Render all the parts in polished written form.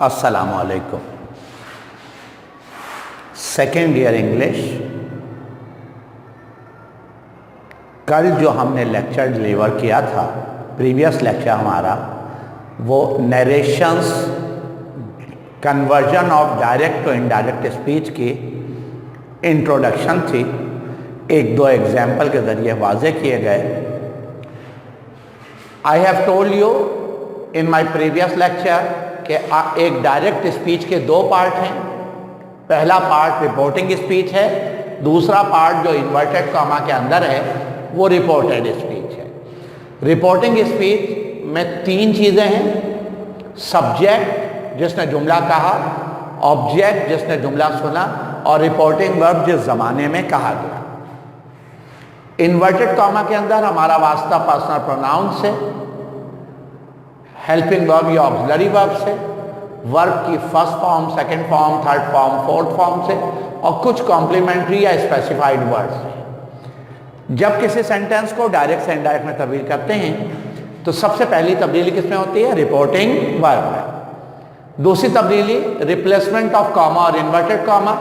अस्सलामु अलैकुम। Second year English. कल जो हमने लेक्चर डिलीवर किया था, प्रीवियस लेक्चर हमारा, वो narrations conversion of direct to indirect speech की इंट्रोडक्शन थी। एक दो एग्जाम्पल के ज़रिए वाजे किए गए। I have told you in my previous lecture कि एक डायरेक्ट स्पीच के दो पार्ट हैं। पहला पार्ट रिपोर्टिंग स्पीच है, दूसरा पार्ट जो इन्वर्टेड कॉमा के अंदर है वो रिपोर्टेड स्पीच है। रिपोर्टिंग स्पीच में तीन चीज़ें हैं: सब्जेक्ट जिसने जुमला कहा, ऑब्जेक्ट जिसने जुमला सुना, और रिपोर्टिंग वर्ब जिस ज़माने में कहा गया। इन्वर्टेड कॉमा के अंदर हमारा वास्ता पर्सनल प्रोनाउन से, हेल्पिंग वर्ब या ऑक्सिलरी वर्ब से, वर्ब की first form, second form, third form, fourth form से, और कुछ कॉम्प्लीमेंट्री या स्पेसिफाइड वर्ड से। जब किसी सेंटेंस को डायरेक्ट से इनडायरेक्ट में तब्दील करते हैं तो सबसे पहली तब्दीली किसमें होती है? रिपोर्टिंग वर्ब में। दूसरी तब्दीली रिप्लेसमेंट ऑफ कॉमा और इन्वर्टेड कॉमा।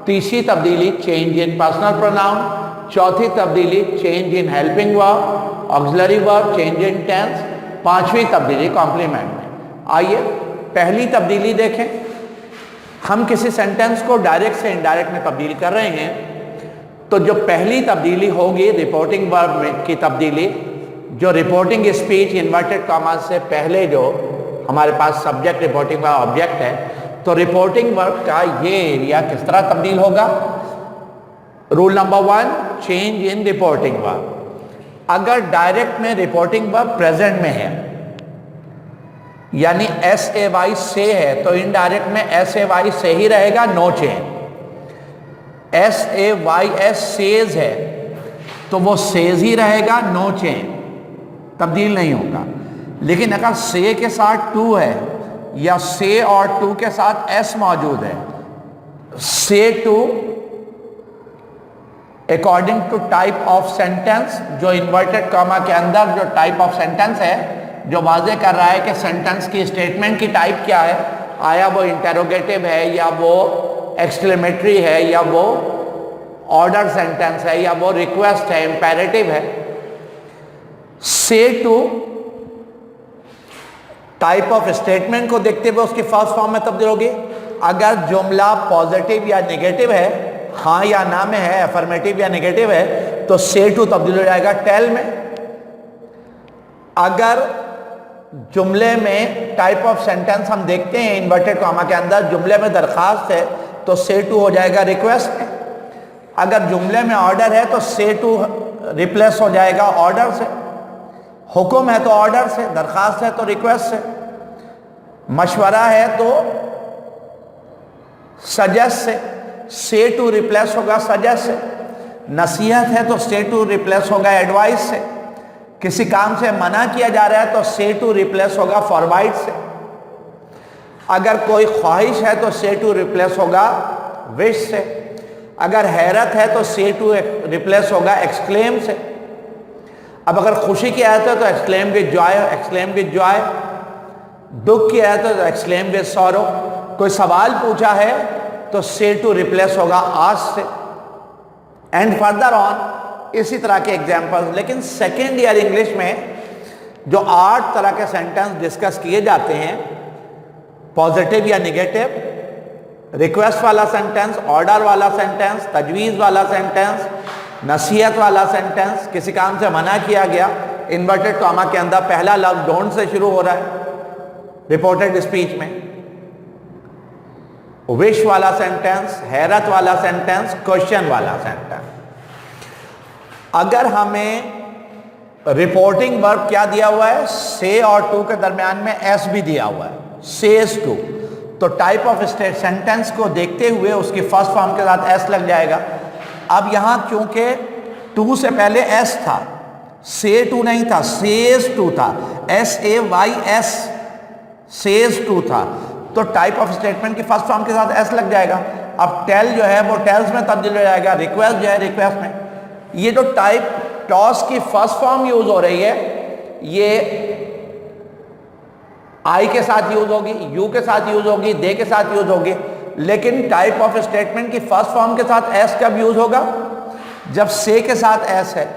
तीसरी तब्दीली चेंज इन पर्सनल प्रोनाउन। चौथी तब्दीली change in helping verb, auxiliary verb, change in tense. पांचवी तब्दीली कॉम्प्लीमेंट में। आइए पहली तब्दीली देखें। हम किसी सेंटेंस को डायरेक्ट से इनडायरेक्ट में तब्दील कर रहे हैं तो जो पहली तब्दीली होगी रिपोर्टिंग वर्ब में की तब्दीली, जो रिपोर्टिंग स्पीच इन्वर्टेड कॉमा से पहले जो हमारे पास सब्जेक्ट रिपोर्टिंग वर्ब ऑब्जेक्ट है, तो रिपोर्टिंग वर्ब का ये एरिया किस तरह तब्दील होगा? Rule number 1, change in reporting verb. अगर डायरेक्ट में रिपोर्टिंग वर्ब प्रेजेंट में है, यानी SAY से है, तो इनडायरेक्ट में SAY से ही रहेगा, नो चेंज। SAYS सेज है तो वो सेज ही रहेगा, नो चेंज, तब्दील नहीं होगा। लेकिन अगर से के साथ टू है या से और टू के साथ S मौजूद है, say to according to type of sentence, जो इन्वर्टेड कॉमा के अंदर जो टाइप ऑफ सेंटेंस है, जो वाजे कर रहा है कि सेंटेंस की स्टेटमेंट की टाइप क्या है, आया वो इंटेरोगेटिव है या वो एक्सक्लेमेटरी है या वो ऑर्डर सेंटेंस है या वो रिक्वेस्ट है, इंपेरेटिव है। Say to type of statement को देखते हुए उसकी फर्स्ट फॉर्म में तब्दील होगी। अगर जुमला पॉजिटिव या नेगेटिव है, हाँ या ना में है, अफर्मेटिव या नेगेटिव है, तो से टू तब्दील हो जाएगा टेल में। अगर जुमले में टाइप ऑफ सेंटेंस हम देखते हैं इन्वर्टेड कॉमा के अंदर, जुमले में दरखास्त है तो से टू हो जाएगा रिक्वेस्ट में। अगर जुमले में ऑर्डर है तो से टू रिप्लेस हो जाएगा ऑर्डर से। हुक्म है तो ऑर्डर से, दरखास्त है तो रिक्वेस्ट से, मशवरा है तो सजेस्ट से टू रिप्लेस होगा सजेस्ट से। नसीहत है तो से टू रिप्लेस होगा एडवाइस से। किसी काम से मना किया जा रहा है तो से टू रिप्लेस होगा फॉरवाइड से। अगर कोई ख्वाहिश है तो से टू रिप्लेस होगा विश से। अगर हैरत है तो से टू रिप्लेस होगा एक्सक्लेम से। अब अगर खुशी की आयत है तो exclaim with Joy, exclaim with Joy. दुख की आयत है तो एक्सक्लेम विद सॉरो। कोई सवाल पूछा है तो से टू रिप्लेस होगा आस्क से, एंड फर्दर ऑन, इसी तरह के एग्जाम्पल्स। लेकिन सेकेंड ईयर इंग्लिश में जो 8 तरह के सेंटेंस डिस्कस किए जाते हैं, पॉजिटिव या निगेटिव, रिक्वेस्ट वाला सेंटेंस, ऑर्डर वाला सेंटेंस, तजवीज़ वाला सेंटेंस, नसीहत वाला सेंटेंस, किसी काम से मना किया गया, इन्वर्टेड कॉमा के अंदर पहला लफ्ज़ डोंट से शुरू हो रहा है रिपोर्टेड स्पीच में, विश वाला सेंटेंस, हैरत वाला सेंटेंस, क्वेश्चन वाला सेंटेंस। अगर हमें रिपोर्टिंग वर्ब क्या दिया हुआ है? से और टू के दरमियान में एस भी दिया हुआ है, सेज टू, तो टाइप ऑफ सेंटेंस को देखते हुए उसकी फर्स्ट फॉर्म के साथ एस लग जाएगा। अब यहाँ चूंकि टू से पहले एस था, से टू नहीं था, सेज टू था, SAYS, सेज टू था, तो टाइप ऑफ स्टेटमेंट की फर्स्ट फॉर्म के साथ एस लग जाएगा। अब टेल जो है वो टेल्स में तब्दील हो जाएगा, रिक्वेस्ट जो है रिक्वेस्ट में। ये जो टाइप टॉस की फर्स्ट फॉर्म यूज हो रही है, ये आई के साथ यूज होगी, यू के साथ यूज होगी, दे के साथ यूज होगी, लेकिन टाइप ऑफ स्टेटमेंट की फर्स्ट फॉर्म के साथ एस कब यूज होगा? जब से के साथ एस है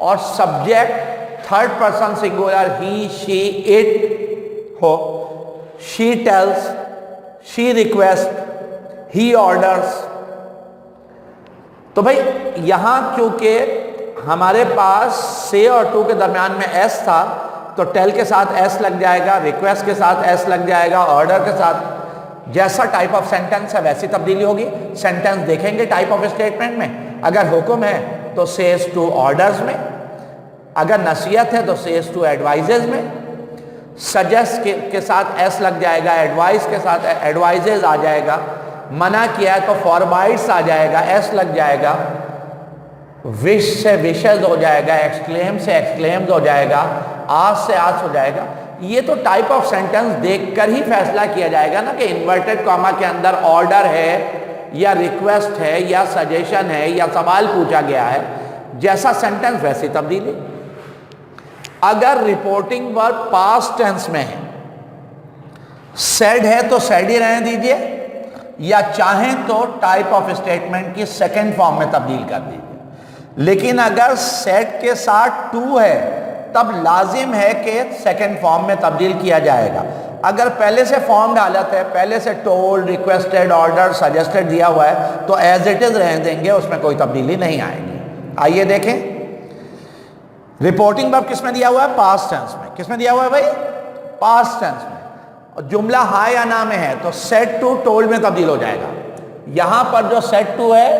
और subject third person singular he, she, it हो। She tells, she request, he orders. तो भाई यहां क्योंकि हमारे पास से और टू के दरमियान में एस था, तो टेल के साथ एस लग जाएगा, रिक्वेस्ट के साथ एस लग जाएगा, ऑर्डर के साथ। जैसा टाइप ऑफ सेंटेंस है वैसी तब्दीली होगी। सेंटेंस देखेंगे टाइप ऑफ स्टेटमेंट में, अगर हुक्म है तो सेज टू ऑर्डर्स में, अगर नसीहत है तो सेज टू एडवाइजेज में, सजेस्ट के साथ एस लग जाएगा, एडवाइस के साथ एडवाइजेज आ जाएगा, मना किया है तो फॉरबाइड्स आ जाएगा, एस लग जाएगा, विश से विशेज हो जाएगा, एक्सक्लेम से एक्सक्लेम्स हो जाएगा, आस से आस हो जाएगा। ये तो टाइप ऑफ सेंटेंस देखकर ही फैसला किया जाएगा ना कि इन्वर्टेड कॉमा के अंदर ऑर्डर है या रिक्वेस्ट है या सजेशन है या सवाल पूछा गया है। जैसा सेंटेंस वैसी तब्दीली। अगर रिपोर्टिंग वर्ब पास्ट टेंस में है, सेड है तो सेड ही रहने दीजिए, या चाहें तो टाइप ऑफ स्टेटमेंट की सेकंड फॉर्म में तब्दील कर दीजिए। लेकिन अगर सेड के साथ टू है तब लाजिम है कि सेकंड फॉर्म में तब्दील किया जाएगा। अगर पहले से फॉर्म्ड हालत है, पहले से टोल्ड, रिक्वेस्टेड, ऑर्डर, सजेस्टेड दिया हुआ है, तो एज इट इज रहने देंगे, उसमें कोई तब्दीली नहीं आएगी। आइए देखें, रिपोर्टिंग वर्ब किस में दिया हुआ है? पास्ट टेंस में। किस में दिया हुआ है भाई? पास्ट टेंस में। और जुमला हाँ या ना में है तो सेड टू टोल्ड में तब्दील हो जाएगा। यहां पर जो सेड टू है,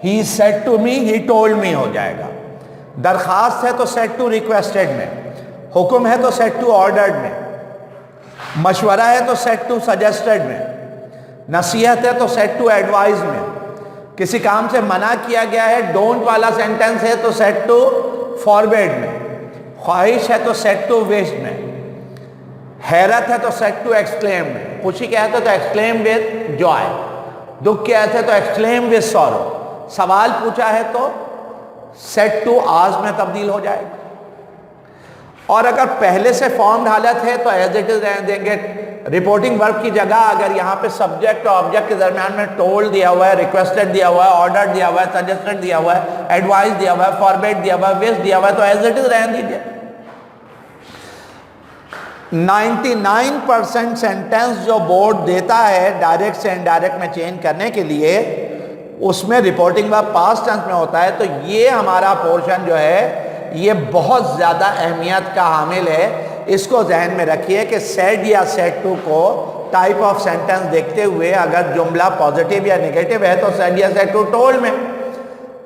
he said to me, he told me हो जाएगा। दरखास्त है तो सेड टू रिक्वेस्टेड में, हुक्म है तो सेड टू ऑर्डर्ड में, मशवरा है तो सेड टू सजेस्टेड में, नसीहत है तो सेड टू एडवाइज में, किसी काम से मना किया गया है, डोंट वाला सेंटेंस है तो सेड टू फॉरबिड में, ख्वाहिश है तो सेड टू विश में, हैरत है तो सेड टू एक्सक्लेम में, खुशी कहते तो एक्सक्लेम विद जॉय, दुख कहते तो एक्सक्लेम विद सॉरो, सवाल पूछा है तो सेड टू आज में तब्दील हो जाएगा। और अगर पहले से फॉर्म्ड हालत है तो एज इट इज रहने देंगे। रिपोर्टिंग वर्ब की जगह अगर यहाँ पे सब्जेक्ट और ऑब्जेक्ट के दरमियान में टोल्ड दिया हुआ है, रिक्वेस्टेड दिया हुआ है, ऑर्डर दिया हुआ है, सजेस्टेड दिया हुआ है, एडवाइस दिया हुआ है, फॉरबिड दिया हुआ है, विश दिया हुआ है, तो एज इट इज रहने दीजिए। 99% सेंटेंस जो बोर्ड देता है डायरेक्ट से इनडायरेक्ट में चेंज करने के लिए, उसमें रिपोर्टिंग वर्ब पास्ट टेंस में होता है। तो ये हमारा पोर्शन जो है ये बहुत ज़्यादा अहमियत का हामिल है। इसको जहन में रखिए कि सेड या सेड टू को टाइप ऑफ सेंटेंस देखते हुए अगर जुमला पॉजिटिव या नेगेटिव है तो सेड या सेड टू टोल्ड में,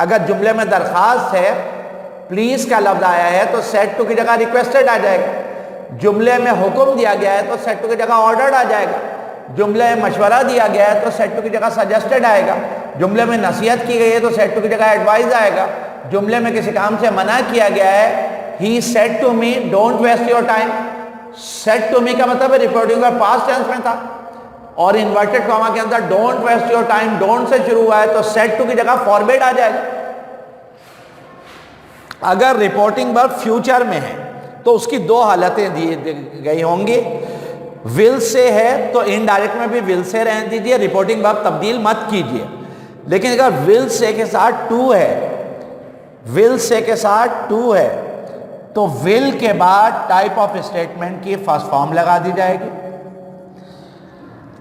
अगर जुमले में दरखास्त है, प्लीज़ का लफ्ज़ आया है तो सेड टू की जगह रिक्वेस्टेड आ जाएगा। जुमले में हुक्म दिया गया है तो सेड टू की जगह ऑर्डर्ड आ जाएगा। जुमले में मशवरा दिया गया है तो सेड टू की जगह सजेस्टेड आएगा। जुमले में नसीहत की गई है तो सेड टू की जगह एडवाइस आएगा। जुमले में किसी काम से मना किया गया है, he said to me don't waste your time, said to me का मतलब है रिपोर्टिंग वर्ब पास्ट टेंस में था और इन्वर्टेड कॉमा के अंदर don't waste your time don't से शुरू हुआ है तो सेड टू की जगह फॉरबिड आ जाएगा। अगर रिपोर्टिंग वर्ब फ्यूचर में है तो उसकी दो हालतें दी गई होंगी। विल से है तो इनडायरेक्ट में भी विल से रहने दीजिए, रिपोर्टिंग वर्ब तब्दील मत कीजिए। लेकिन अगर विल से के साथ टू है, विल से के साथ टू है तो विल के बाद टाइप ऑफ स्टेटमेंट की फर्स्ट फॉर्म लगा दी जाएगी।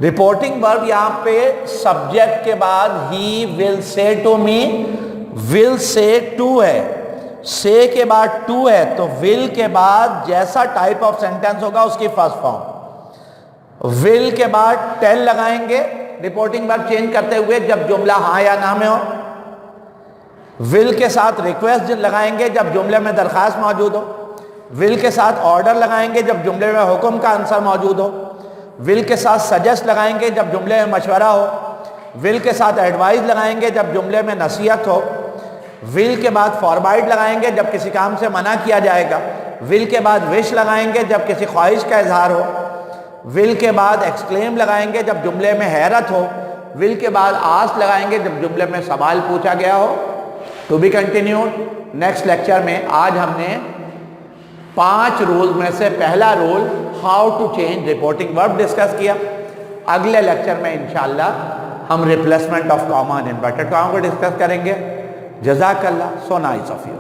रिपोर्टिंग वर्ब यहां पे सब्जेक्ट के बाद he will say to me, will say to है, से के बाद टू है तो विल के बाद जैसा टाइप ऑफ सेंटेंस होगा उसकी फर्स्ट फॉर्म। विल के बाद टेल लगाएंगे रिपोर्टिंग वर्ब चेंज करते हुए जब जुमला हाँ या ना में हो। विल के साथ रिक्वेस्ट लगाएंगे जब जुमले में दरखास्त मौजूद हो। विल के साथ ऑर्डर लगाएंगे जब जुमले में हुक्म का आंसर मौजूद हो। विल के साथ सजेस्ट लगाएंगे जब जुमले में मशवरा हो। विल के साथ एडवाइस लगाएंगे जब जुमले में नसीहत हो। विल के बाद फॉरवर्ड लगाएंगे जब किसी काम से मना किया जाएगा। विल के बाद विश लगाएंगे जब किसी ख्वाहिश का इजहार हो। विल के बाद एक्सक्लेम लगाएंगे जब जुमले में हैरत हो। विल के बाद आस लगाएंगे जब जुमले में सवाल पूछा गया हो। To be continued next lecture में। आज हमने 5 रूल में से पहला rule how to change reporting verb discuss किया। अगले लेक्चर में इंशाल्लाह हम replacement of comma and inverted comma को डिस्कस करेंगे। जज़ाकल्लाह, सो नाइस ऑफ यू।